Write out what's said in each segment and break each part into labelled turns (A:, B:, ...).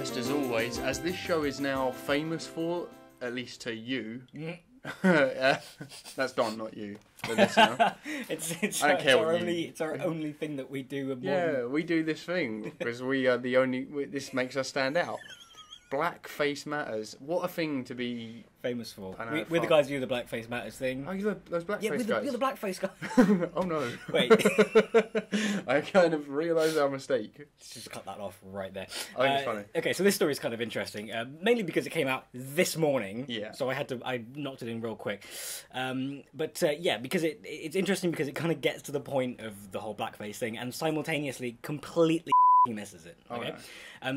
A: first, as always, as this show is now famous for, at least to you. That's Don, not you, the listener.
B: It's
A: I don't care what
B: it's our only thing that we do.
A: Yeah, we do this thing because we are the only. This makes us stand out. Blackface matters. What a thing to be
B: famous for.
A: Know,
B: we're the guys who do the Blackface Matters thing.
A: Oh, you're those blackface guys?
B: You're the Blackface guy.
A: Oh no.
B: Wait.
A: I kind of realised our mistake.
B: Let's just cut that off right there.
A: I think it's funny.
B: Okay, so this story is kind of interesting, mainly because it came out this morning.
A: Yeah.
B: So I knocked it in real quick. Because it's interesting because it kind of gets to the point of the whole blackface thing and simultaneously completely misses it. Okay.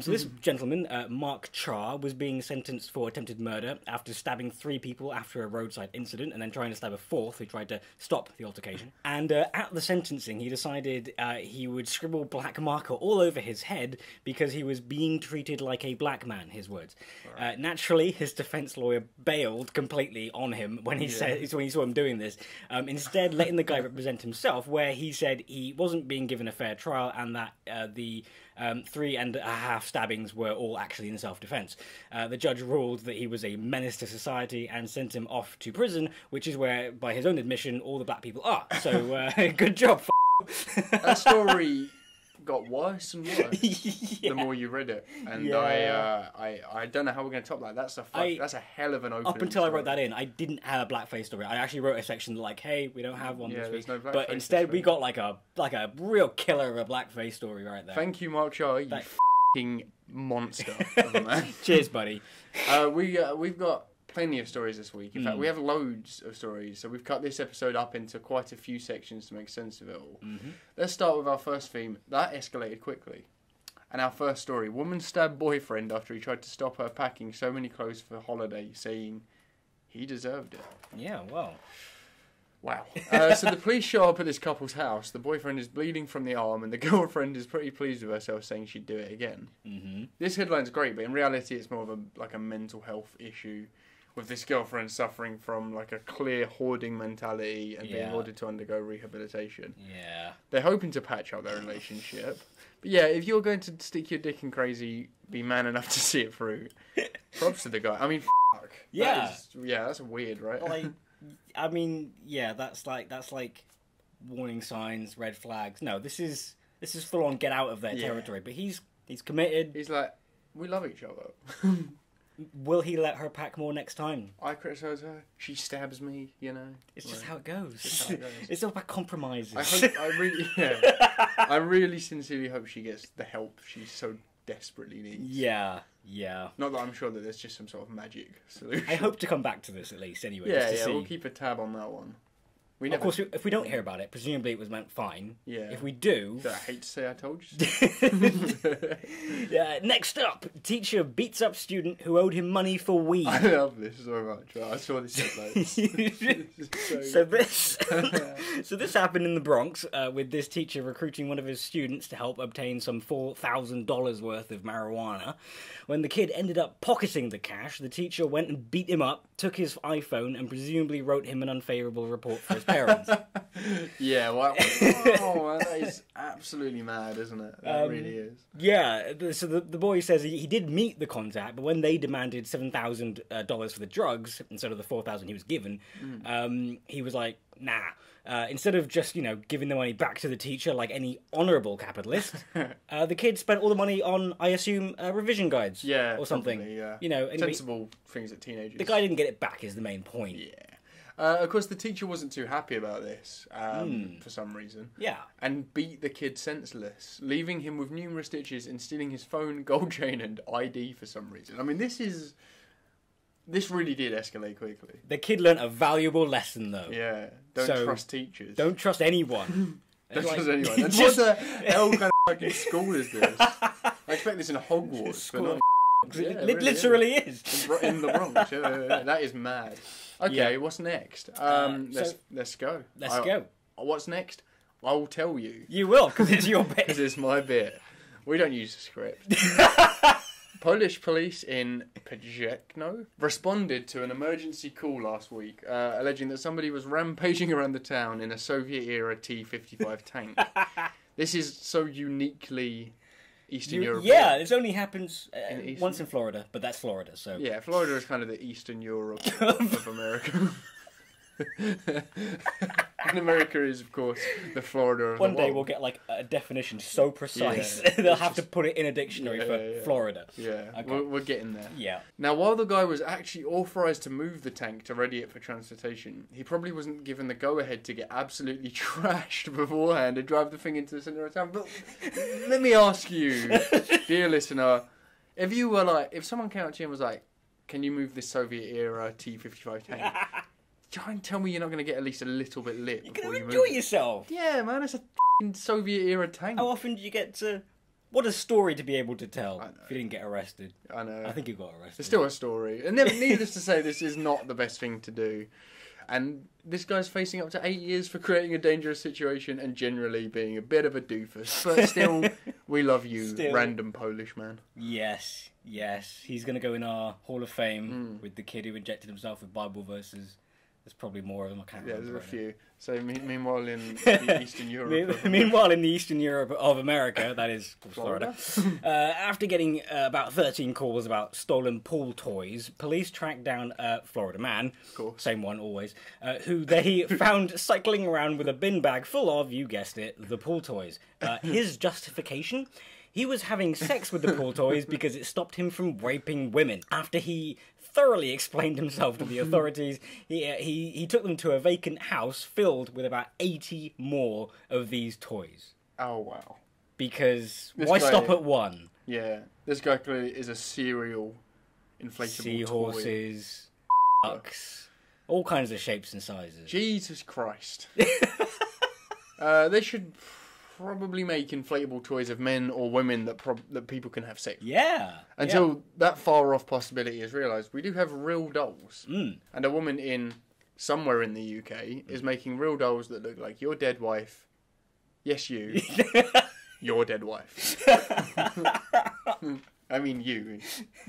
B: So this gentleman, Mark Char, was being sentenced for attempted murder after stabbing 3 people after a roadside incident and then trying to stab a 4th who tried to stop the altercation. And at the sentencing, he decided he would scribble black marker all over his head because he was being treated like a black man, his words. Right. Naturally, his defense lawyer bailed completely on him when he when he saw him doing this, instead letting the guy represent himself, where he said he wasn't being given a fair trial and that the 3.5 stabbings were all actually in self-defense. The judge ruled that he was a menace to society and sent him off to prison, which is where, by his own admission, all the black people are. So, good job,
A: That story got worse and worse
B: the
A: more you read it, and I don't know how we're going to top that. That's a hell of an opening.
B: Up until I wrote that in, I didn't have a blackface story. I actually wrote a section like, "Hey, we don't have one this week,"
A: no blackface,
B: but instead we got like a real killer of a blackface story right there.
A: Thank you, Mark Shaw, you f***ing monster of a man.
B: Cheers, buddy.
A: We've got plenty of stories this week. In fact, we have loads of stories, so we've cut this episode up into quite a few sections to make sense of it all. Let's start with our first theme. That escalated quickly. And our first story: woman stabbed boyfriend after he tried to stop her packing so many clothes for holiday, saying he deserved it.
B: Yeah, well.
A: Wow. So the police show up at this couple's house. The boyfriend is bleeding from the arm, and the girlfriend is pretty pleased with herself, saying she'd do it again. This headline's great, but in reality, it's more of a mental health issue, with this girlfriend suffering from like a clear hoarding mentality and being ordered to undergo rehabilitation. Yeah. They're hoping to patch up their relationship. But yeah, if you're going to stick your dick in crazy, be man enough to see it through. Props to the guy. I mean, fuck.
B: Yeah.
A: That's weird, right?
B: Like, I mean, yeah, that's like warning signs, red flags. No, this is full on get out of their territory. But he's committed.
A: He's like, we love each other.
B: Will he let her pack more next time?
A: I criticise her. She stabs me, you know.
B: It's just how it goes. It's all about compromises.
A: I really sincerely hope she gets the help she so desperately needs.
B: Yeah.
A: Not that I'm sure that there's just some sort of magic solution.
B: I hope to come back to this at least, anyway.
A: Yeah, we'll keep a tab on that one.
B: Of course, if we don't hear about it, presumably it was meant fine. Yeah. If we do...
A: I hate to say I told you.
B: Next up, teacher beats up student who owed him money for weed.
A: I love this so much. I saw this
B: So this happened in the Bronx with this teacher recruiting one of his students to help obtain some $4,000 worth of marijuana. When the kid ended up pocketing the cash, the teacher went and beat him up, took his iPhone, and presumably wrote him an unfavourable report for his parents.
A: Yeah, well, that is absolutely mad, isn't it? That really is.
B: Yeah, so the boy says he did meet the contact, but when they demanded $7,000 for the drugs instead of the $4,000 he was given, he was like, nah. Instead of just, giving the money back to the teacher like any honourable capitalist, the kid spent all the money on, I assume, revision guides or something.
A: Probably, yeah. Sensible things that teenagers...
B: The guy didn't get it back is the main point.
A: Yeah. Of course, the teacher wasn't too happy about this for some reason. Yeah. And beat the kid senseless, leaving him with numerous stitches and stealing his phone, gold chain and ID for some reason. I mean, this really did escalate quickly.
B: The kid learnt a valuable lesson, though.
A: Yeah. Don't trust teachers.
B: Don't trust anyone.
A: Don't trust anyone. And what the hell kind of fucking school is this? I expect this in Hogwarts.
B: School
A: it
B: literally is.
A: In the Bronx. Yeah. That is mad. Okay, what's next? Let's go.
B: Let's go.
A: What's next? I'll tell you.
B: You will, because it's your bit.
A: Because it's my bit. We don't use a script. Polish police in Pajekno responded to an emergency call last week, alleging that somebody was rampaging around the town in a Soviet-era T-55 tank. This is so uniquely Eastern Europe.
B: Yeah, this only happens once in Florida, but that's Florida, so...
A: Yeah, Florida is kind of the Eastern Europe of America. And America is, of course, the Florida of
B: One
A: the
B: day
A: world.
B: we'll get, like, a definition so precise, they'll have to put it in a dictionary for Florida.
A: Yeah,
B: Okay.
A: we're getting there.
B: Yeah.
A: Now, while the guy was actually authorised to move the tank to ready it for transportation, he probably wasn't given the go-ahead to get absolutely trashed beforehand and drive the thing into the centre of town. But let me ask you, dear listener, if someone came up to you and was like, can you move this Soviet-era T-55 tank? Try and tell me you're not going to get at least a little bit lit
B: You're
A: before
B: going
A: you
B: to
A: move
B: enjoy
A: it.
B: yourself.
A: Yeah, man, it's a Soviet-era tank.
B: How often do you get to... What a story to be able to tell
A: I know.
B: if you didn't get arrested.
A: I know.
B: I think you got arrested.
A: It's still a story. And needless to say, this is not the best thing to do. And this guy's facing up to 8 years for creating a dangerous situation and generally being a bit of a doofus. But still, we love you, random Polish man.
B: Yes. He's going to go in our Hall of Fame with the kid who injected himself with Bible verses. There's probably more of them. I can't remember.
A: Yeah, there's a few. So meanwhile in the Eastern Europe...
B: Meanwhile in the Eastern Europe of America, that is Florida, after getting about 13 calls about stolen pool toys, police tracked down a Florida man, same one always, who they found cycling around with a bin bag full of, you guessed it, the pool toys. His justification? He was having sex with the pool toys because it stopped him from raping women. After he thoroughly explained himself to the authorities, he took them to a vacant house filled with about 80 more of these toys.
A: Oh, wow.
B: Because why stop at one?
A: Yeah, this guy clearly is a serial inflatable
B: Seahorses, ducks, all kinds of shapes and sizes.
A: Jesus Christ. They should probably make inflatable toys of men or women that people can have sex with.
B: Yeah.
A: Until that far off possibility is realised, we do have real dolls. And a woman somewhere in the UK is making real dolls that look like your dead wife. Yes, you. Your dead wife. I mean you,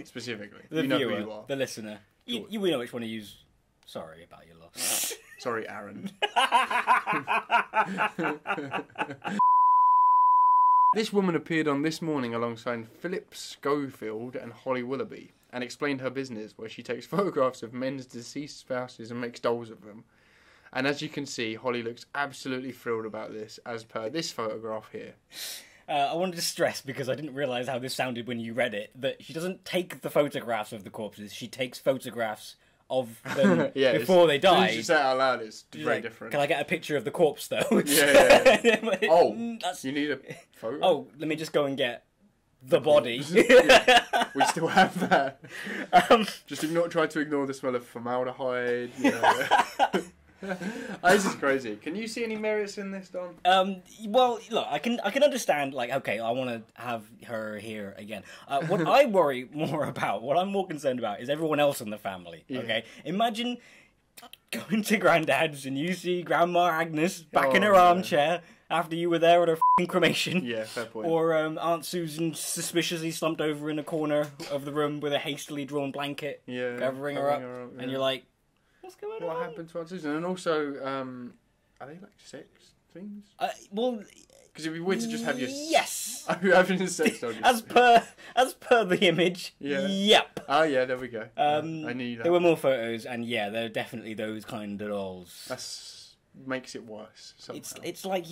A: specifically.
B: The
A: you know
B: viewer,
A: who you are.
B: the listener. We know which one to use. Sorry about your loss.
A: Sorry, Aaron. This woman appeared on This Morning alongside Philip Schofield and Holly Willoughby and explained her business where she takes photographs of men's deceased spouses and makes dolls of them. And as you can see, Holly looks absolutely thrilled about this, as per this photograph here.
B: I wanted to stress, because I didn't realise how this sounded when you read it, that she doesn't take the photographs of the corpses, she takes photographs of them before they die.
A: As you say it out loud, it's very different.
B: Can I get a picture of the corpse, though?
A: Yeah. Oh, you need a photo?
B: Oh, let me just go and get the body.
A: We still have that. Just try to ignore the smell of formaldehyde. This is crazy. Can you see any merits in this, Don?
B: Well, look, I can understand, like, okay, I want to have her here again. What I worry more about, what I'm more concerned about, is everyone else in the family, okay? Imagine going to Grandad's and you see Grandma Agnes back in her armchair after you were there at her f***ing cremation.
A: Yeah, fair point.
B: Or Aunt Susan suspiciously slumped over in a corner of the room with a hastily drawn blanket covering her up. And you're like, what's going on?
A: What happened to Aunt Susan? And also, are they like sex things?
B: Well,
A: because it'd be weird to just have your having a sex doll.
B: as per the image.
A: Yeah.
B: Yep.
A: Oh yeah, there we go. I knew that.
B: There were more photos, and yeah, there are definitely those kind of dolls.
A: That's makes it worse. Somehow.
B: It's like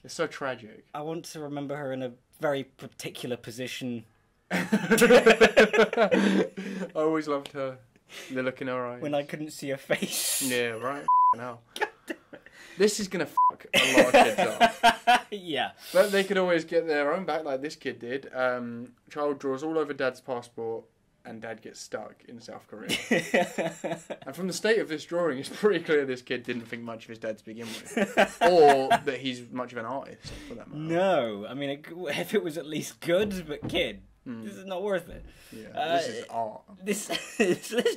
B: it's
A: so tragic.
B: I want to remember her in a very particular position.
A: I always loved her. The look in her eyes.
B: When I couldn't see her face.
A: Yeah, right. Now. This is going to fuck a lot of kids up.
B: Yeah.
A: But they could always get their own back like this kid did. Child draws all over Dad's passport and Dad gets stuck in South Korea. And from the state of this drawing, it's pretty clear this kid didn't think much of his dad to begin with. Or that he's much of an artist, for that matter.
B: No. I mean, if it was at least good, but kid. This is not worth it.
A: Yeah, this is art.
B: This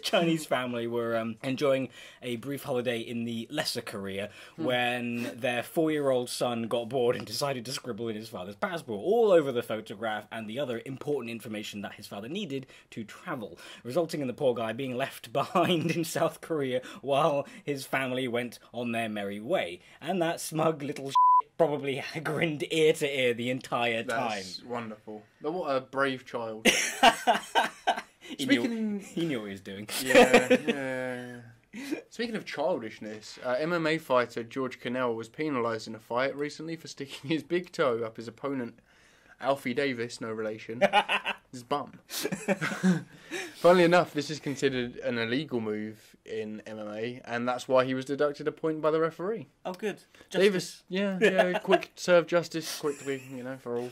B: Chinese family were enjoying a brief holiday in the Lesser Korea when their 4-year-old son got bored and decided to scribble in his father's passport all over the photograph and the other important information that his father needed to travel, resulting in the poor guy being left behind in South Korea while his family went on their merry way. And that smug little probably grinned ear to ear the entire time.
A: That's wonderful. But what a brave child.
B: He knew what he was doing.
A: Yeah. Speaking of childishness, MMA fighter George Cannell was penalised in a fight recently for sticking his big toe up his opponent, Alfie Davis, no relation, his bum. Funnily enough, this is considered an illegal move in MMA, and that's why he was deducted a point by the referee.
B: Oh, good.
A: Davis, yeah, quick serve justice, quickly, for all.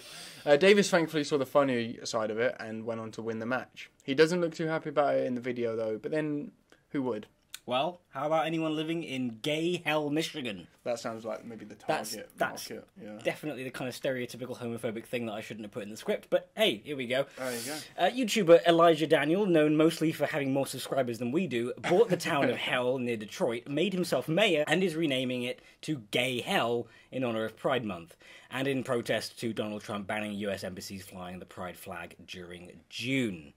A: Davis thankfully saw the funny side of it and went on to win the match. He doesn't look too happy about it in the video, though, but then who would?
B: Well, how about anyone living in Gay Hell, Michigan?
A: That sounds like maybe the target
B: that's
A: market. Yeah.
B: Definitely the kind of stereotypical homophobic thing that I shouldn't have put in the script, but hey, here we go.
A: There you go.
B: YouTuber Elijah Daniel, known mostly for having more subscribers than we do, bought the town of Hell near Detroit, made himself mayor, and is renaming it to Gay Hell in honor of Pride Month, and in protest to Donald Trump banning US embassies flying the Pride flag during June.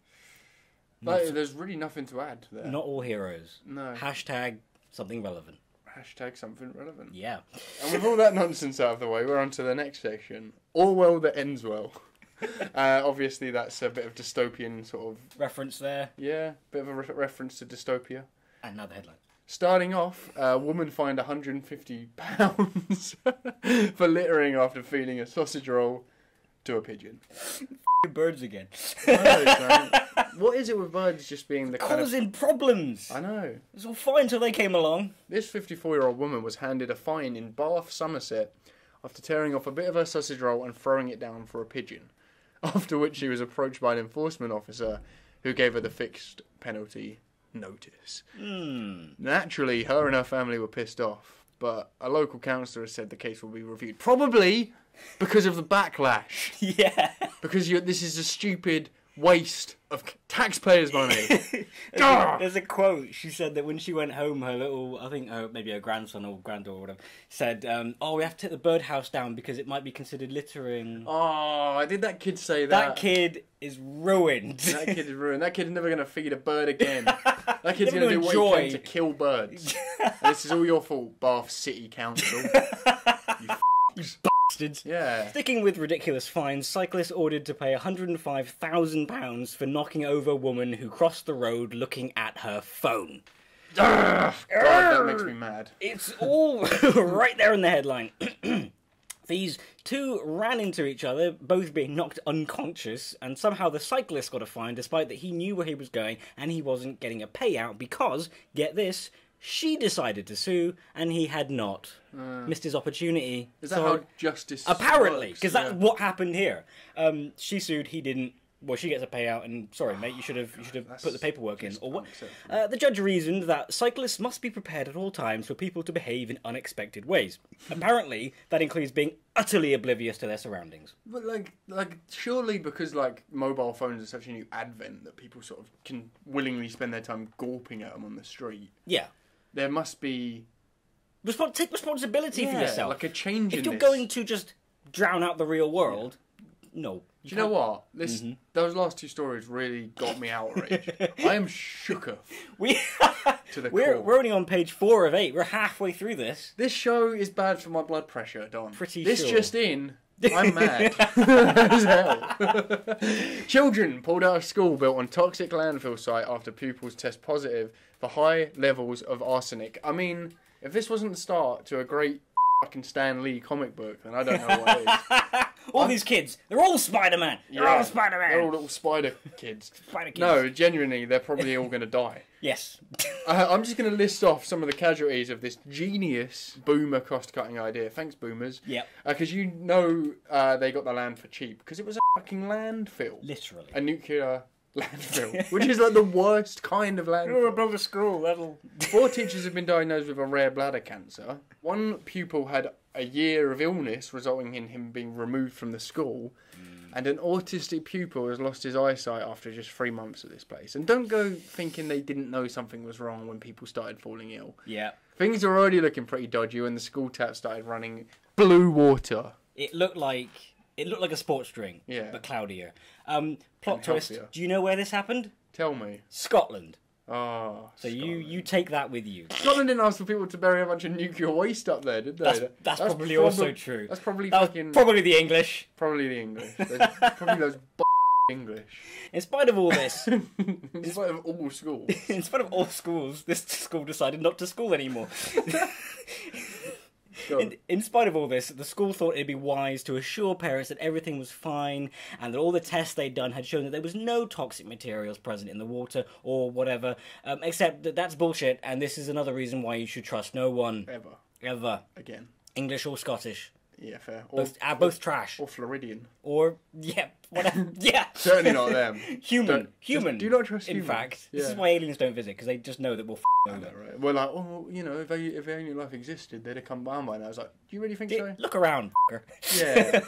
A: There's really nothing to add there.
B: Not all heroes.
A: No.
B: Hashtag something relevant.
A: Hashtag something relevant.
B: Yeah.
A: And with all that nonsense out of the way, we're on to the next section. All well that ends well. Obviously, that's a bit of dystopian sort of...
B: Reference there.
A: Yeah, bit of a reference to dystopia.
B: And now the headline.
A: Starting off, a woman fined £150 for littering after feeding a sausage roll to a pigeon.
B: Birds again.
A: What is it with birds just being the kind of...
B: Causing problems.
A: I know.
B: It's all fine until they came along.
A: This 54-year-old woman was handed a fine in Bath, Somerset, after tearing off a bit of her sausage roll and throwing it down for a pigeon. After which she was approached by an enforcement officer who gave her the fixed penalty notice. Naturally, her and her family were pissed off, but a local councillor has said the case will be reviewed. Probably because of the backlash.
B: Yeah.
A: Because this is a stupid waste of taxpayers' money.
B: There's a quote. She said that when she went home, her little, I think maybe her grandson or granddaughter or whatever, said, we have to take the birdhouse down because it might be considered littering.
A: Oh, did that kid say that?
B: That kid is ruined.
A: That kid is ruined. That kid's never going to feed a bird again. That kid's going to do what he can to kill birds. This is all your fault, Bath City Council. You bastards. Yeah.
B: Sticking with ridiculous fines, cyclists ordered to pay £105,000 for knocking over a woman who crossed the road looking at her phone.
A: God, that makes me mad.
B: It's all right there in the headline. These two ran into each other, both being knocked unconscious, and somehow the cyclist got a fine despite that he knew where he was going and he wasn't getting a payout because, get this, she decided to sue, and he had not. Missed his opportunity.
A: Is that how justice
B: apparently, because
A: works?
B: that's what happened here. She sued, he didn't. Well, she gets a payout, and sorry, mate, you should have put the paperwork in. Or what? The judge reasoned that cyclists must be prepared at all times for people to behave in unexpected ways. Apparently, that includes being utterly oblivious to their surroundings.
A: But surely because mobile phones are such a new advent that people sort of can willingly spend their time gawping at them on the street.
B: Yeah.
A: There must be...
B: Take responsibility for yourself.
A: Like a change in
B: If you're
A: this.
B: going to just drown out the real world, no.
A: Do you know what? Those last two stories really got me outraged. I am shooketh to the core.
B: We're only on page 4 of 8. We're halfway through this.
A: This show is bad for my blood pressure, Don.
B: This
A: sure. Just in... I'm mad as hell. Children pulled out of school built on toxic landfill site after pupils test positive for high levels of arsenic. I mean, if this wasn't the start to a great fucking Stan Lee comic book, then I don't know what is.
B: All these kids, they're all Spider-Man. They're all Spider-Man.
A: They're all little spider kids.
B: Spider kids.
A: No, genuinely, they're probably all going to die.
B: Yes.
A: I'm just going to list off some of the casualties of this genius boomer cost-cutting idea. Thanks, boomers.
B: Yep.
A: Because they got the land for cheap. Because it was a fucking landfill.
B: Literally.
A: A nuclear landfill. Which is like the worst kind of landfill.
B: Above a school, that'll...
A: 4 teachers have been diagnosed with a rare bladder cancer. 1 pupil had a year of illness resulting in him being removed from the school. And an autistic pupil has lost his eyesight after just 3 months at this place. And don't go thinking they didn't know something was wrong when people started falling ill.
B: Yeah.
A: Things are already looking pretty dodgy when the school tap started running blue water.
B: It looked like a sports drink, but cloudier. Plot twist, do you know where this happened?
A: Tell me.
B: Scotland.
A: Oh,
B: So you take that with you.
A: Scotland didn't ask for people to bury a bunch of nuclear waste up there, did they?
B: That's probably also true.
A: That's probably
B: probably the English.
A: Probably the English. Probably those English.
B: In spite of all this,
A: in spite of all schools.
B: In spite of all schools, this school decided not to school anymore. In spite of all this, the school thought it'd be wise to assure parents that everything was fine and that all the tests they'd done had shown that there was no toxic materials present in the water or whatever, except that that's bullshit, and this is another reason why you should trust no one. Ever. Again. English or Scottish.
A: Yeah, fair.
B: Both trash.
A: Or Floridian.
B: Or, yeah, whatever. Yeah.
A: Certainly not them.
B: Human.
A: Do you not trust humans?
B: In fact,
A: yeah.
B: This is why aliens don't visit, because they just know that we'll
A: I know, right? Well, like, you know, if only life existed, they'd have come down by now. I was like, do you really think so?
B: Look around,
A: Yeah.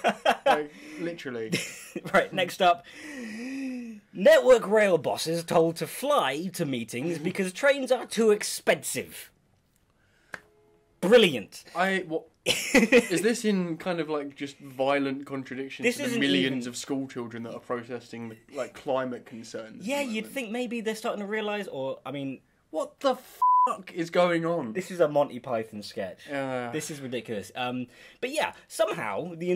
A: Like, literally.
B: Right, next up. Network rail bosses told to fly to meetings because trains are too expensive. Brilliant.
A: Is this in kind of like just violent contradiction to the millions of school children that are protesting like climate concerns?
B: Yeah, you'd think maybe they're starting to realise,
A: what the fuck is going on?
B: This is a Monty Python sketch. This is ridiculous. But yeah, somehow the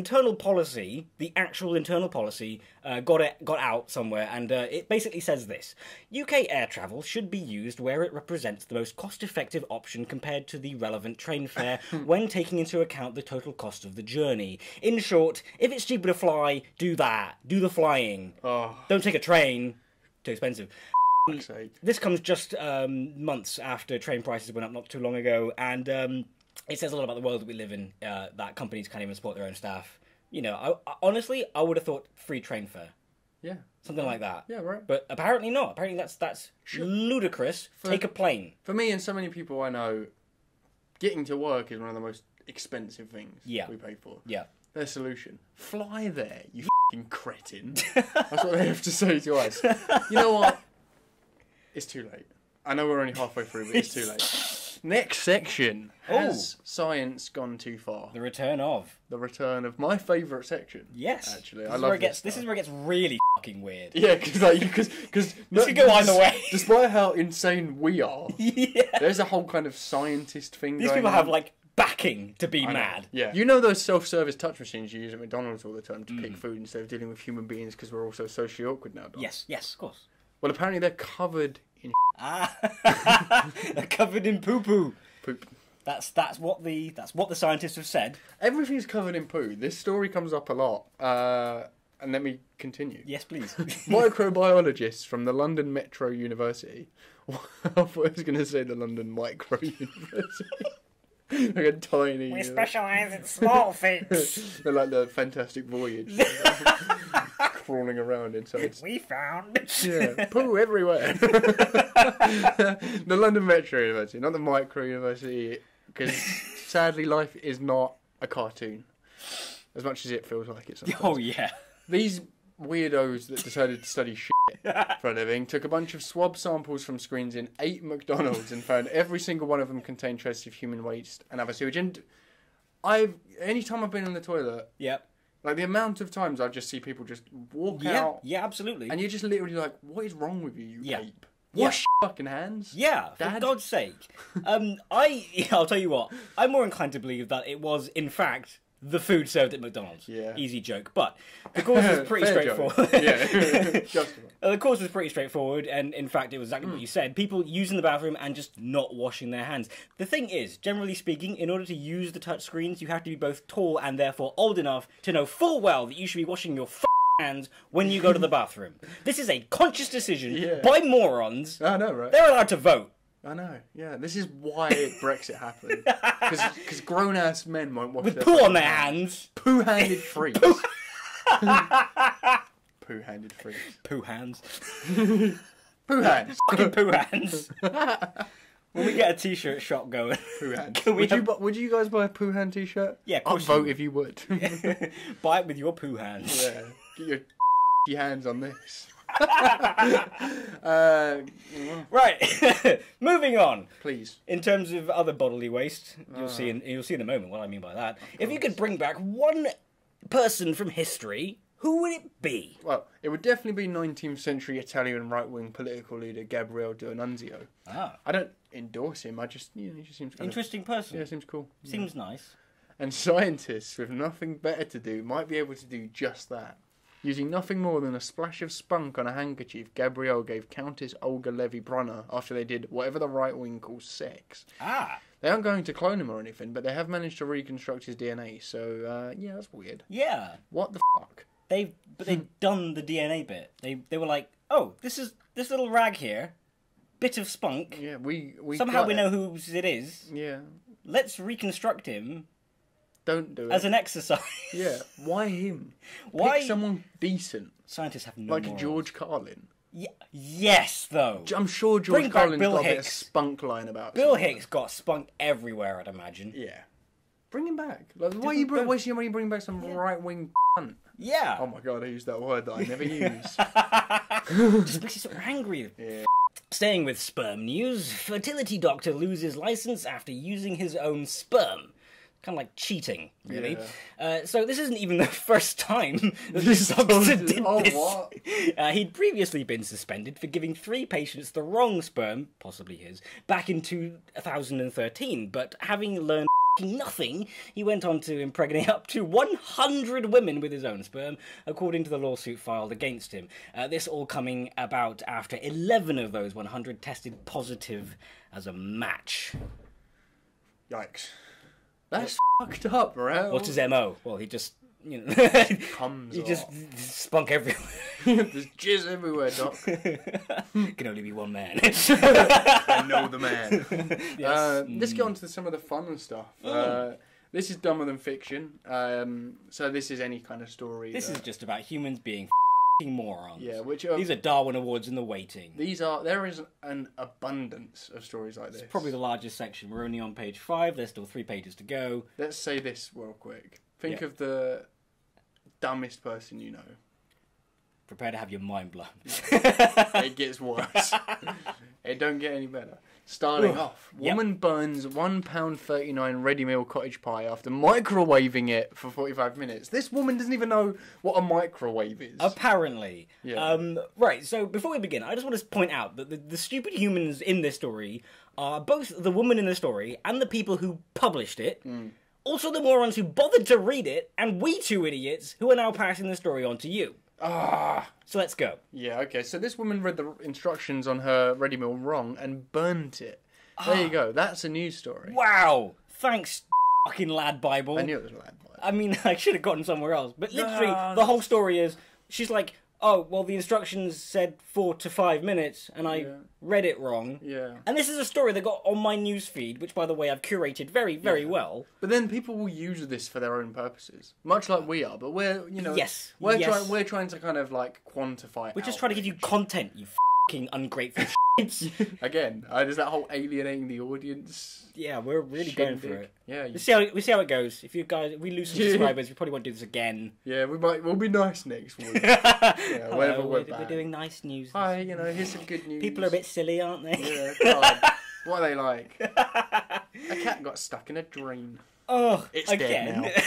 B: actual internal policy, got out somewhere, and it basically says this: UK air travel should be used where it represents the most cost-effective option compared to the relevant train fare when taking into account the total cost of the journey. In short, if it's cheaper to fly, do that. Do the flying. Don't take a train. Too expensive. This comes just months after train prices went up not too long ago, and it says a lot about the world that we live in, that companies can't even support their own staff. You know, honestly, I would have thought free train fare.
A: Yeah.
B: Something like that.
A: Yeah, right.
B: But apparently not. Apparently that's ludicrous. Take a plane.
A: For me and so many people I know, getting to work is one of the most expensive things we pay for.
B: Yeah.
A: Their solution: fly there, you f***ing cretin. That's what they have to say to us. You know what? It's too late. I know we're only halfway through, but it's too late. Next section. Has science gone too far?
B: The return of
A: my favourite section.
B: Yes.
A: Actually, I love this.
B: This is where it gets really fucking weird.
A: Yeah, because this
B: could go either way.
A: Despite how insane we are, there's a whole kind of scientist thing.
B: These people have like backing to be mad.
A: Yeah. You know those self-service touch machines you use at McDonald's all the time to pick food instead of dealing with human beings because we're all so socially awkward now.
B: Yes, of course.
A: Well, apparently they're covered in
B: they're covered in poo-poo.
A: Poop.
B: That's what the scientists have said.
A: Everything's covered in poo. This story comes up a lot. And let me continue.
B: Yes, please.
A: Microbiologists from the London Metro University. I thought I was going to say the London Micro University. Like a tiny...
B: We specialise in small things.
A: They're like the Fantastic Voyage. Crawling around inside.
B: We found.
A: Yeah, poo everywhere. The London Metro University, not the Micro University, because sadly life is not a cartoon, as much as it feels like it sometimes.
B: Oh yeah.
A: These weirdos that decided to study shit for a living took a bunch of swab samples from screens in 8 McDonald's and found every single one of them contained traces of human waste and other sewage. And anytime I've been in the toilet, like the amount of times I just see people just walk out.
B: Yeah, absolutely.
A: And you're just literally like, what is wrong with you, ape? Wash your fucking hands.
B: Yeah,
A: Dad.
B: for God's sake. I'll tell you what, I'm more inclined to believe that it was, in fact, the food served at McDonald's.
A: Yeah.
B: Easy joke. But the cause was pretty straightforward.
A: Yeah.
B: The cause was pretty straightforward, and in fact, it was exactly what you said. People using the bathroom and just not washing their hands. The thing is, generally speaking, in order to use the touch screens, you have to be both tall and therefore old enough to know full well that you should be washing your hands when you go to the bathroom. This is a conscious decision by morons.
A: I know, right?
B: They're allowed to vote.
A: I know, yeah. This is why Brexit happened. Because grown-ass men won't wash
B: with
A: their
B: poo on their hands.
A: Poo-handed freaks. Poo-handed freaks.
B: Poo hands.
A: Poo hands.
B: Fucking poo hands. When we get a t-shirt shop going.
A: Poo hands. Would you guys buy a poo hand t-shirt?
B: Yeah, of course.
A: I'd vote if you would.
B: Buy it with your poo hands.
A: Yeah. Get your hands on this.
B: Right. Moving on.
A: Please.
B: In terms of other bodily waste, you'll see in a moment what I mean by that. If you could bring back one person from history, who would it be?
A: Well, it would definitely be 19th century Italian right-wing political leader Gabriele D'Annunzio.
B: Ah.
A: I don't endorse him. I just, he just seems kind
B: Interesting person.
A: Yeah, seems cool.
B: Seems nice.
A: And scientists with nothing better to do might be able to do just that. Using nothing more than a splash of spunk on a handkerchief, Gabrielle gave Countess Olga Levy-Brunner after they did whatever the right wing calls sex.
B: Ah.
A: They aren't going to clone him or anything, but they have managed to reconstruct his DNA, so, yeah, that's weird.
B: Yeah.
A: What the fuck?
B: They've done the DNA bit. They were like, oh, this little rag here, bit of spunk.
A: Yeah, we
B: somehow we know whose it is.
A: Yeah.
B: Let's reconstruct him.
A: Don't do it.
B: As an exercise.
A: Yeah. Why him?
B: Why?
A: Pick someone decent.
B: Scientists have no
A: Like
B: morals.
A: George Carlin.
B: Yeah. Yes, though.
A: I'm sure
B: Bring
A: George
B: back
A: Carlin's
B: Bill
A: got a bit of
B: Hicks.
A: spunk line about
B: Bill
A: something.
B: Hicks got spunk everywhere, I'd imagine.
A: Yeah. Bring him back. Like, why are you wasting your money bringing back some right-wing cunt?
B: Yeah.
A: Oh my god, I used that word that I never use.
B: Just makes you so angry.
A: Yeah.
B: Staying with sperm news, fertility doctor loses license after using his own sperm. Kind of like cheating, really.
A: Yeah.
B: So this isn't even the first time that this doctor did this.
A: What?
B: He'd previously been suspended for giving 3 patients the wrong sperm, possibly his, back in 2013. But having learned nothing, he went on to impregnate up to 100 women with his own sperm, according to the lawsuit filed against him. This all coming about after 11 of those 100 tested positive as a match.
A: Yikes. That's fucked up, right?
B: What's his MO? Well, he just, you know,
A: Comes
B: he
A: off.
B: just spunk everywhere.
A: There's jizz everywhere, Doc.
B: Can only be one man.
A: I know the man.
B: Yes.
A: Let's get on to some of the fun stuff. This is dumber than fiction. So this is any kind of story.
B: This is just about humans being morons.
A: Yeah, which
B: These are Darwin Awards in the waiting.
A: There is an abundance of stories like this.
B: It's probably the largest section. We're only on page 5. There's still 3 pages to go.
A: Let's say this real quick. Think
B: Yeah.
A: of the dumbest person you know.
B: Prepare to have your mind blown.
A: It gets worse. It don't get any better. Starting off, woman burns £1.39 ready meal cottage pie after microwaving it for 45 minutes. This woman doesn't even know what a microwave is.
B: Apparently.
A: Yeah.
B: Right, so before we begin, I just want to point out that the stupid humans in this story are both the woman in the story and the people who published it. Also the morons who bothered to read it, and we 2 idiots who are now passing the story on to you. So let's go.
A: Yeah, okay. So this woman read the instructions on her ready meal wrong and burnt it. There you go. That's a news story.
B: Wow. Thanks, fucking lad Bible.
A: I knew it was a lad Bible.
B: I mean, I should have gotten somewhere else. But literally, the whole story is, she's like, oh, well, the instructions said 4 to 5 minutes, and I read it wrong.
A: Yeah.
B: And this is a story that got on my news feed, which, by the way, I've curated very, very well.
A: But then people will use this for their own purposes, much like we are. But we're, you know,
B: Yes.
A: we're trying to kind of like quantify.
B: We're just trying to give you content, you fucking ungrateful shits.
A: Again, there's that whole alienating the audience.
B: Yeah, we're really going for it.
A: Yeah,
B: We see how it goes. If you guys, we lose some subscribers, we probably won't do this again.
A: yeah, we'll be nice next week. Yeah, whenever we're back.
B: We're doing nice news.
A: Hi, you know, here's some good news.
B: People are a bit silly, aren't they?
A: Yeah, God. What are they like? A cat got stuck in a drain.
B: Oh,
A: It's
B: again.
A: dead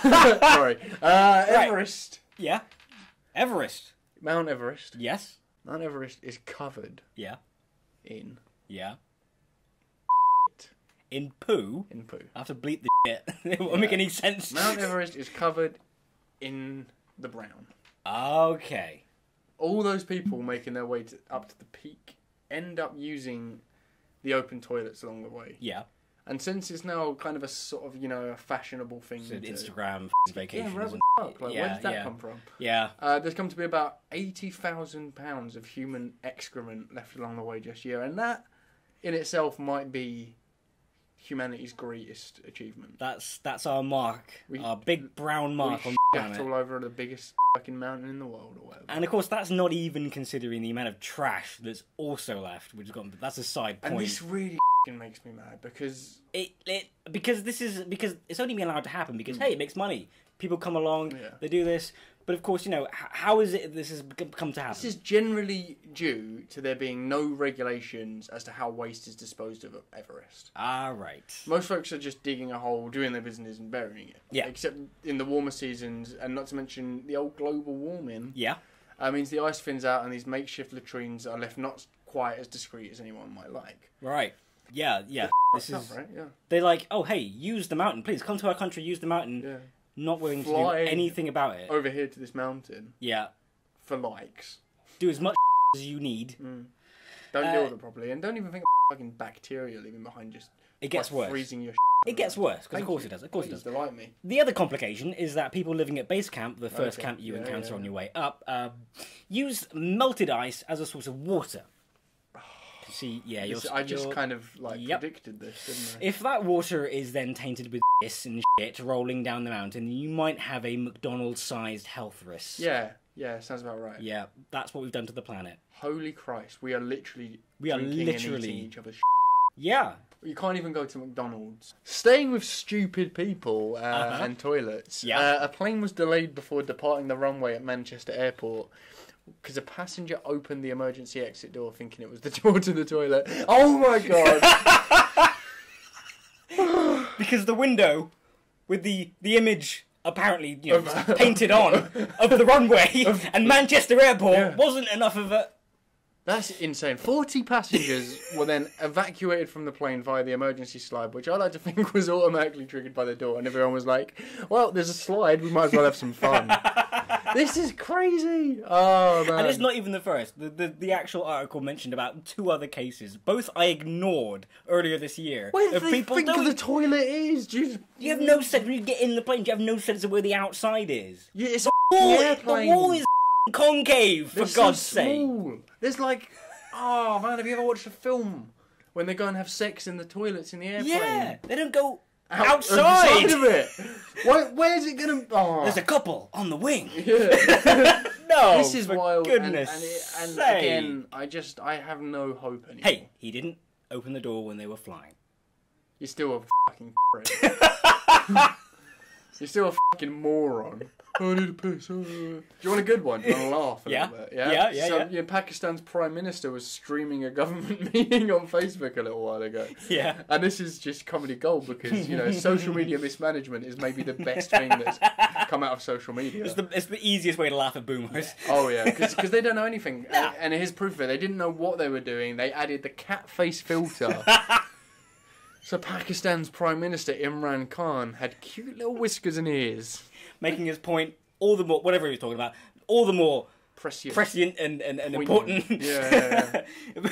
A: now. Sorry. Everest.
B: Yeah. Everest.
A: Mount Everest.
B: Yes.
A: Mount Everest is covered
B: Yeah.
A: in
B: Yeah. In poo.
A: in poo.
B: I have to bleep the shit. It won't make any sense.
A: Mount Everest is covered in the brown.
B: Okay.
A: All those people making their way up to the peak end up using the open toilets along the way.
B: Yeah.
A: And since it's now kind of a sort of, you know, a fashionable thing
B: So
A: to...
B: Instagram vacation.
A: Yeah, right,
B: isn't
A: what the fuck? Like, where did that come from?
B: Yeah.
A: There's come to be about 80,000 pounds of human excrement left along the way just year, and that in itself might be humanity's greatest achievement.
B: That's our mark. Our big brown mark on the
A: Shat
B: planet.
A: all over the biggest fucking mountain in the world or whatever.
B: And of course, that's not even considering the amount of trash that's also left, which has got. That's a side point.
A: And this really makes me mad because
B: because it's only been allowed to happen because hey, it makes money. People come along, they do this. But of course, how is it this has come to happen?
A: This is generally due to there being no regulations as to how waste is disposed of at Everest.
B: Ah, right.
A: Most folks are just digging a hole, doing their business and burying it.
B: Yeah.
A: Except in the warmer seasons, and not to mention the old global warming.
B: Yeah.
A: Means the ice thins out and these makeshift latrines are left not quite as discreet as anyone might like.
B: Right. Yeah. This is...
A: right? Yeah.
B: They're like, oh, hey, use the mountain. Please, come to our country, use the mountain.
A: Yeah.
B: Not willing to do anything about it.
A: Over here to this mountain.
B: Yeah.
A: For likes.
B: Do as much as you need.
A: Don't deal with it properly. And don't even think of fucking bacteria leaving behind just...
B: It gets worse.
A: Freezing your
B: It gets worse, because of course it does. Of course it does.
A: Delight me.
B: The other complication is that people living at base camp, the first camp you encounter on your way up, use melted ice as a source of water. See,
A: I just kind of predicted this, didn't I?
B: If that water is then tainted with piss and shit rolling down the mountain, you might have a McDonald's-sized health risk.
A: Yeah, sounds about right.
B: Yeah, that's what we've done to the planet.
A: Holy Christ, we are literally drinking and eating each other's shit.
B: Yeah.
A: You can't even go to McDonald's. Staying with stupid people and toilets, a plane was delayed before departing the runway at Manchester Airport because a passenger opened the emergency exit door thinking it was the door to the toilet. Oh my god!
B: Because the window with the image apparently painted on of the runway and Manchester Airport wasn't enough of a...
A: That's insane. 40 passengers were then evacuated from the plane via the emergency slide, which I like to think was automatically triggered by the door, and everyone was like, well, there's a slide, we might as well have some fun. This is crazy! Oh, man.
B: And it's not even the first. The actual article mentioned about 2 other cases. Both I ignored earlier this year.
A: Where do they think the toilet is?
B: You have no sense when you get in the plane. You have no sense of where the outside is.
A: Yeah, it's airplane.
B: The wall is concave, for God's sake.
A: There's oh man, have you ever watched a film when they go and have sex in the toilets in the airplane?
B: Yeah, they don't go outside
A: of it. Where's it gonna? Oh.
B: There's a couple on the wing.
A: Yeah.
B: No,
A: this is wild.
B: Goodness
A: and again, I have no hope anymore.
B: Hey, he didn't open the door when they were flying.
A: You're still a fucking prick. You're still a fucking moron. I need a piss. Do you want a good one? Do you want to laugh a little bit? Yeah. Pakistan's Prime Minister was streaming a government meeting on Facebook a little while ago.
B: Yeah.
A: And this is just comedy gold because, social media mismanagement is maybe the best thing that's come out of social media.
B: It's the easiest way to laugh at boomers.
A: Oh, yeah, because they don't know anything. Nah. And here's proof of it. They didn't know what they were doing. They added the cat face filter. So Pakistan's Prime Minister Imran Khan had cute little whiskers and ears.
B: Making his point all the more, whatever he was talking about, all the more prescient and important.
A: Yeah.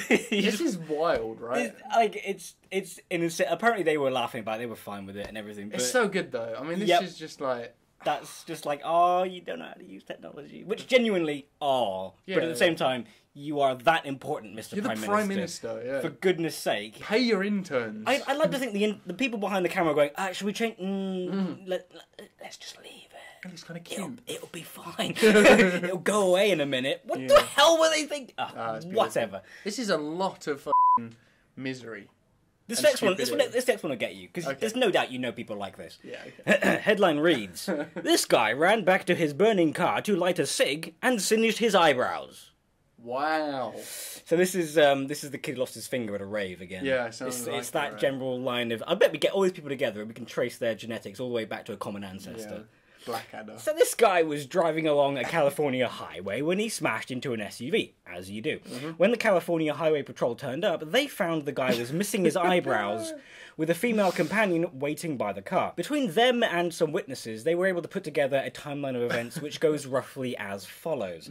A: This is wild, right?
B: It's innocent. Apparently they were laughing about it, they were fine with it and everything. But
A: it's so good though. I mean, this is just like...
B: That's just like, oh, you don't know how to use technology. Which genuinely, but at the same time, you are that important, Mr.
A: You're the Prime Minister, yeah.
B: For goodness sake.
A: Pay your interns.
B: I like to think the people behind the camera are going, should we change? Let's just leave it.
A: It's kind of cute.
B: It'll be fine. It'll go away in a minute. What the hell were they thinking? Whatever.
A: This is a lot of misery.
B: This next one will get you, because there's no doubt you know people like this.
A: Yeah, okay.
B: Headline reads, this guy ran back to his burning car to light a cig and singed his eyebrows.
A: Wow.
B: So this is the kid who lost his finger at a rave again.
A: Yeah, it's
B: that general line of, I bet we get all these people together and we can trace their genetics all the way back to a common ancestor.
A: Yeah. Blackadder.
B: So this guy was driving along a California highway when he smashed into an SUV, as you do. Mm-hmm. When the California Highway Patrol turned up, they found the guy was missing his eyebrows with a female companion waiting by the car. Between them and some witnesses, they were able to put together a timeline of events which goes roughly as follows.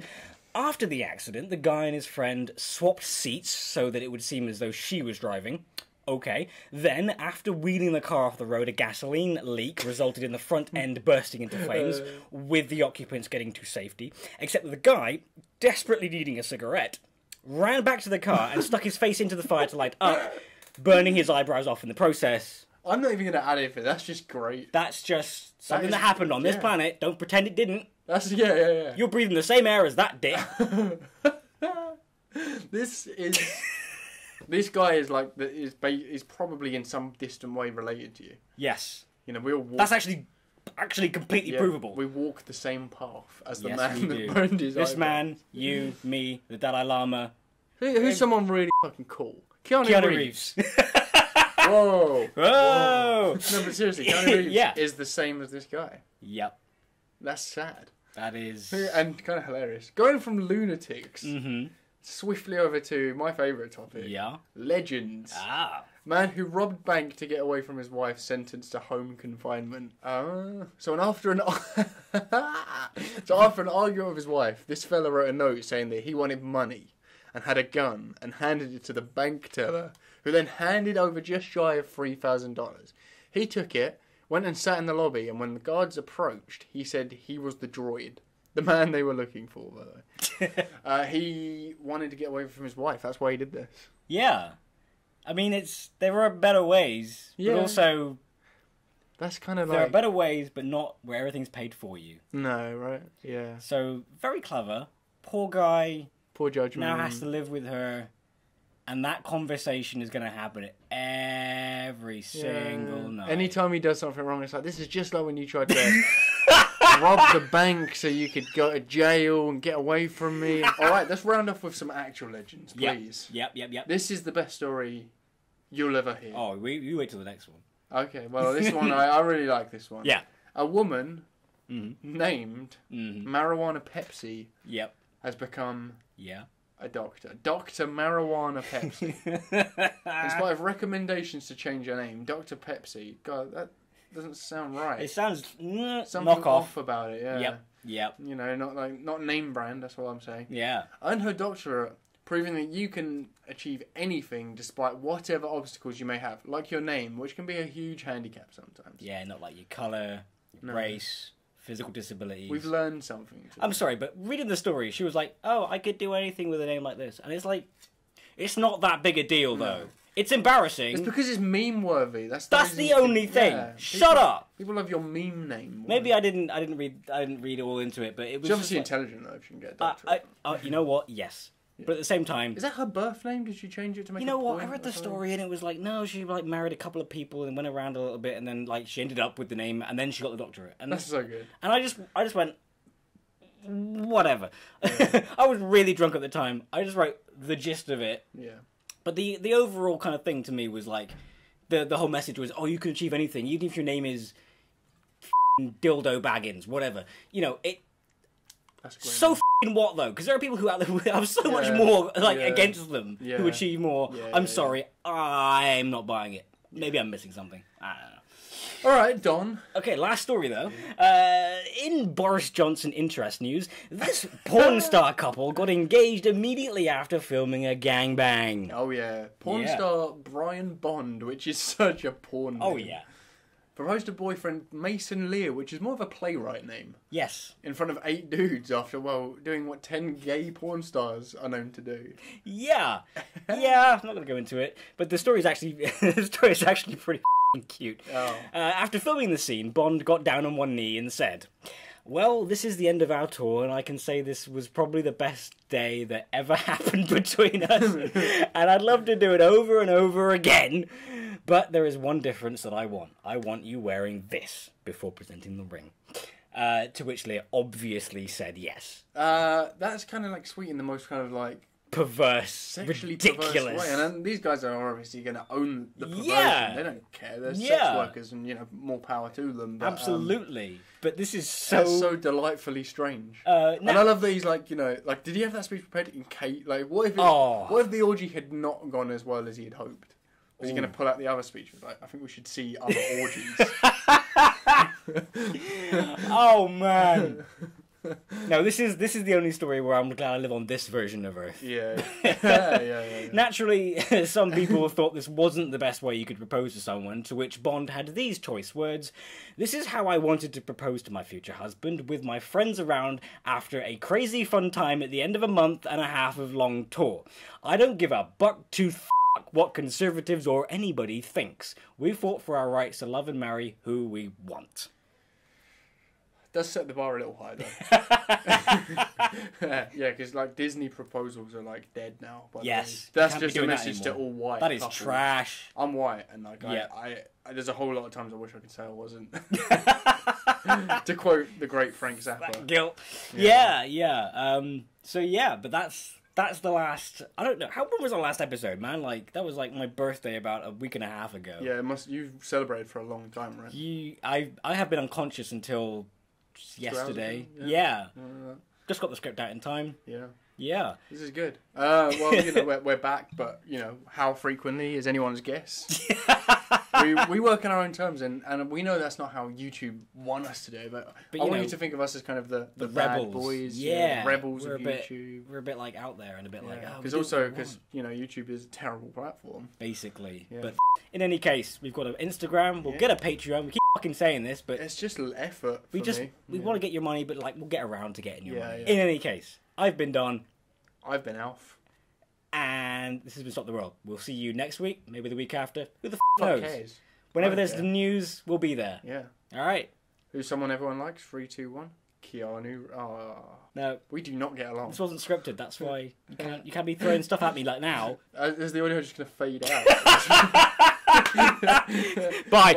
B: After the accident, the guy and his friend swapped seats so that it would seem as though she was driving. Okay. Then, after wheeling the car off the road, a gasoline leak resulted in the front end bursting into flames, with the occupants getting to safety. Except that the guy, desperately needing a cigarette, ran back to the car and stuck his face into the fire to light up, burning his eyebrows off in the process.
A: I'm not even going to add anything. That's just great.
B: That's just something that happened on this planet. Don't pretend it didn't.
A: That's yeah.
B: You're breathing the same air as that dick.
A: This guy is probably in some distant way related to you.
B: Yes.
A: We all walk...
B: That's actually actually completely provable.
A: We walk the same path as the
B: Yes,
A: man
B: we
A: that
B: do.
A: burned his
B: This
A: eyebrows.
B: man, you, me, the Dalai Lama.
A: Who's someone really fucking cool?
B: Keanu Reeves.
A: Whoa.
B: Whoa!
A: No, but seriously, Keanu Reeves
B: Yeah.
A: is the same as this guy.
B: Yep.
A: That's sad.
B: That is...
A: And kind of hilarious. Going from lunatics
B: Mm-hmm.
A: swiftly over to my favourite topic.
B: Yeah.
A: Legends.
B: Ah.
A: Man who robbed bank to get away from his wife sentenced to home confinement. After an argument with his wife, this fella wrote a note saying that he wanted money and had a gun and handed it to the bank teller, who then handed over just shy of $3,000. He took it, went and sat in the lobby, and when the guards approached, he said he was the droid. The man they were looking for, by the way. He wanted to get away from his wife. That's why he did this.
B: Yeah. I mean, there are better ways,
A: Yeah.
B: but also
A: That's kind of
B: there are
A: like...
B: better ways, but not where everything's paid for you.
A: No, right? Yeah.
B: So, very clever. Poor guy
A: Poor judgment.
B: now has to live with her, and that conversation is going to happen every single night.
A: Anytime he does something wrong, it's like, this is just like when you tried to rob the bank so you could go to jail and get away from me. Alright, let's round off with some actual legends, please.
B: Yep.
A: This is the best story you'll ever hear.
B: Oh, you wait till the next one.
A: Okay, well, this one, I really like this one.
B: Yeah.
A: A woman
B: Mm-hmm.
A: named Marijuana Pepsi
B: Yep.
A: has become
B: Yeah.
A: a doctor. Dr. Marijuana Pepsi. In spite of recommendations to change her name, Dr. Pepsi. God, that doesn't sound right.
B: It sounds
A: Something
B: knock
A: off
B: off.
A: about it, yeah.
B: Yep.
A: You know, not name brand, that's what I'm saying.
B: Yeah.
A: Earned her doctorate, proving that you can achieve anything despite whatever obstacles you may have, like your name, which can be a huge handicap sometimes.
B: Yeah, not like your colour, your race, physical disabilities.
A: We've learned something.
B: I'm sorry, but reading the story, she was like, "Oh, I could do anything with a name like this," and it's like, it's not that big a deal though. It's embarrassing.
A: It's because it's meme worthy. That's
B: the only thing. Shut up.
A: People love your meme name.
B: Maybe I didn't read all into it, but it was
A: She's obviously
B: just like,
A: intelligent though. If she can get a doctorate.
B: you know what? Yes, but at the same time,
A: Is that her birth name? Did she change it to make?
B: you know
A: a
B: what? I
A: point
B: read
A: or
B: the
A: something?
B: story and it was like, no, she like married a couple of people and went around a little bit, and then like she ended up with the name, and then she got the doctorate. And
A: That's so good.
B: And I just went, whatever. I was really drunk at the time. I just wrote the gist of it.
A: Yeah.
B: But the overall kind of thing to me was like, the whole message was, oh, you can achieve anything, even if your name is Dildo Baggins, whatever. You know, it.
A: That's great.
B: So what though? Because there are people who have so much more like against them who achieve more. I'm sorry, I'm not buying it. Maybe I'm missing something. I don't know.
A: All right, Don.
B: Okay, last story though. In Boris Johnson interest news, this porn star couple got engaged immediately after filming a gangbang.
A: Oh yeah, porn star Brian Bond, which is such a porn name.
B: Oh yeah.
A: Proposed to boyfriend Mason Lear, which is more of a playwright name,
B: Yes.
A: in front of 8 dudes after, doing what 10 gay porn stars are known to do.
B: Yeah. Yeah. I'm not gonna go into it, but the story is actually pretty cute.
A: Oh.
B: After filming the scene, Bond got down on one knee and said, "Well, this is the end of our tour, and I can say this was probably the best day that ever happened between us, and I'd love to do it over and over again, but there is one difference that I want. I want you wearing this before presenting the ring." To which Lear obviously said yes.
A: That's kind of like sweet in the most kind of like
B: Perverse,
A: sexually
B: ridiculous
A: perverse way. And then these guys are obviously going to own the perversion.
B: Yeah.
A: They don't care. They're sex
B: Yeah.
A: workers, and more power to them. But,
B: Absolutely. But this is
A: that's so delightfully strange. And I love that he's like, did he have that speech prepared in case? Like, what if the orgy had not gone as well as he had hoped? Was he going to pull out the other speech? Like, I think we should see other orgies.
B: Oh man. No, this is the only story where I'm glad I live on this version of Earth.
A: Yeah.
B: Naturally, some people thought this wasn't the best way you could propose to someone, to which Bond had these choice words: "This is how I wanted to propose to my future husband, with my friends around after a crazy fun time at the end of a month and a half of long tour. I don't give a buck-tooth what conservatives or anybody thinks. We fought for our rights to love and marry who we want."
A: does set the bar a little high though. Yeah, because like Disney proposals are like dead now.
B: Yes,
A: that's just a message to all white.
B: That is
A: couples.
B: Trash.
A: I'm white, and like I there's a whole lot of times I wish I could say I wasn't. To quote the great Frank Zappa.
B: Guilt. Yeah. So yeah, but that's the last. I don't know. When was our last episode, man? Like that was like my birthday about a week and a half ago.
A: Yeah, you've celebrated for a long time, right?
B: I have been unconscious until yesterday. Yeah. Just got the script out in time. Yeah. This
A: is good. Well, you know, we're back, but you know, how frequently is anyone's guess? we work on our own terms, and we know that's not how YouTube want us to do. But I want you to think of us as kind of the bad
B: rebels.
A: Boys, rebels of YouTube.
B: We're a bit like out there and a bit like
A: because you know YouTube is a terrible platform,
B: basically. Yeah. But in any case, we've got an Instagram. We'll get a Patreon. We keep fucking saying this, but
A: it's just effort.
B: We want to get your money, but like we'll get around to getting your money. In any case, I've been Don.
A: I've been Alf.
B: And this has been Stop the World. We'll see you next week, maybe the week after. Who the knows?
A: Cares?
B: Whenever there's the news, we'll be there.
A: Yeah.
B: All right.
A: Who's someone everyone likes? 3, 2, 1. Keanu.
B: No.
A: We do not get along.
B: This wasn't scripted. That's why you can't be throwing stuff at me like now.
A: Is the audio just going to fade out?
B: Bye.